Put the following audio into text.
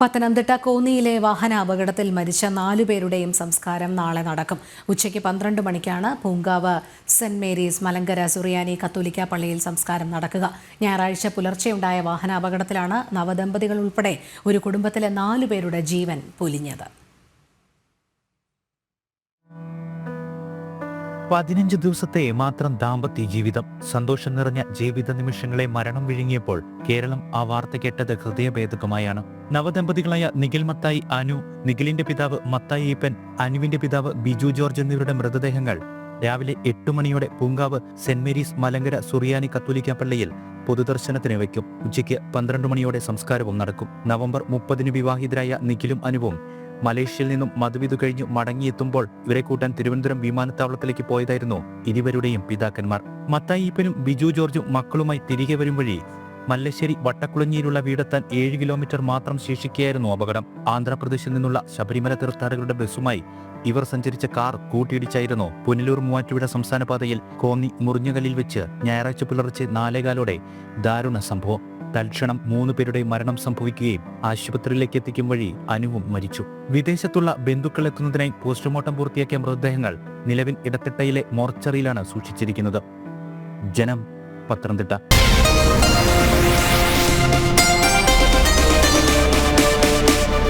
പത്തനംതിട്ട കോന്നിയിലെ വാഹനാപകടത്തിൽ മരിച്ച 4 പേരുടെയും സംസ്കാരം നാളെ നടക്കും. ഉച്ചയ്ക്ക് 12 മണിക്കാണ് പൂങ്കാവ് സെന്റ് മേരീസ് മലങ്കര സുറിയാനി കത്തോലിക്ക പള്ളിയിൽ സംസ്കാരം നടക്കുക. ഞായറാഴ്ച പുലർച്ചെയുണ്ടായ വാഹനാപകടത്തിലാണ് നവദമ്പതികൾ ഉൾപ്പെടെ ഒരു കുടുംബത്തിലെ 4 പേരുടെ ജീവൻ പൊലിഞ്ഞത്. 15 ദിവസത്തെ മാത്രം ദാമ്പത്യ ജീവിതം, സന്തോഷം നിറഞ്ഞ ജീവിത നിമിഷങ്ങളെ മരണം വിഴുങ്ങിയപ്പോൾ കേരളം ആ വാർത്ത കേട്ടത് ഹൃദയഭേദകമായാണ്. നവദമ്പതികളായ നിഖിൽ മത്തായി, അനു, നിഖിലിന്റെ പിതാവ് മത്തായി ഈപ്പൻ, അനുവിന്റെ പിതാവ് ബിജു ജോർജ് എന്നിവരുടെ മൃതദേഹങ്ങൾ രാവിലെ 8 മണിയോടെ പൂങ്കാവ് സെന്റ് മേരീസ് മലങ്കര സുറിയാനി കത്തോലിക്ക പള്ളിയിൽ പൊതുദർശനത്തിന് വയ്ക്കും. ഉച്ചയ്ക്ക് 12 മണിയോടെ സംസ്കാരവും നടക്കും. നവംബർ 30 വിവാഹിതരായ നിഖിലും അനുവും മലേഷ്യയിൽ നിന്നും മധുവിധു കഴിഞ്ഞ് മടങ്ങിയെത്തുമ്പോൾ ഇവരെ കൂട്ടാൻ തിരുവനന്തപുരം വിമാനത്താവളത്തിലേക്ക് പോയതായിരുന്നു ഇരുവരുടെയും പിതാക്കന്മാർ. മത്തായി ഈപ്പനും ബിജു ജോർജും മക്കളുമായി തിരികെ വരും വഴി മല്ലശ്ശേരി വട്ടക്കുളഞ്ഞിയിലുള്ള വീടെത്താൻ 7 കിലോമീറ്റർ മാത്രം ശേഷിക്കുകയായിരുന്നു അപകടം. ആന്ധ്രാപ്രദേശിൽ നിന്നുള്ള ശബരിമല തീർത്ഥാടകരുടെ ബസ്സുമായി ഇവർ സഞ്ചരിച്ച കാർ കൂട്ടിയിടിച്ചായിരുന്നു പുനലൂർ മൂവാറ്റുപുഴ സംസ്ഥാന പാതയിൽ കോന്നി മുറിഞ്ഞകല്ലിൽ വെച്ച് ഞായറാഴ്ച പുലർച്ചെ 4:15 ദാരുണ സംഭവം. തൽക്ഷണം 3 പേരുടെ മരണം സംഭവിക്കുകയും ആശുപത്രിയിലേക്ക് എത്തിക്കും വഴി അനുവും മരിച്ചു. വിദേശത്തുള്ള ബന്ധുക്കൾ എത്തുന്നതിനായി പോസ്റ്റ്മോർട്ടം പൂർത്തിയാക്കിയ മൃതദേഹങ്ങൾ നിലവിൽ ഇടത്തിട്ടയിലെ മോർച്ചറിയിലാണ് സൂക്ഷിച്ചിരിക്കുന്നത്. ജനം, പത്തനംതിട്ട.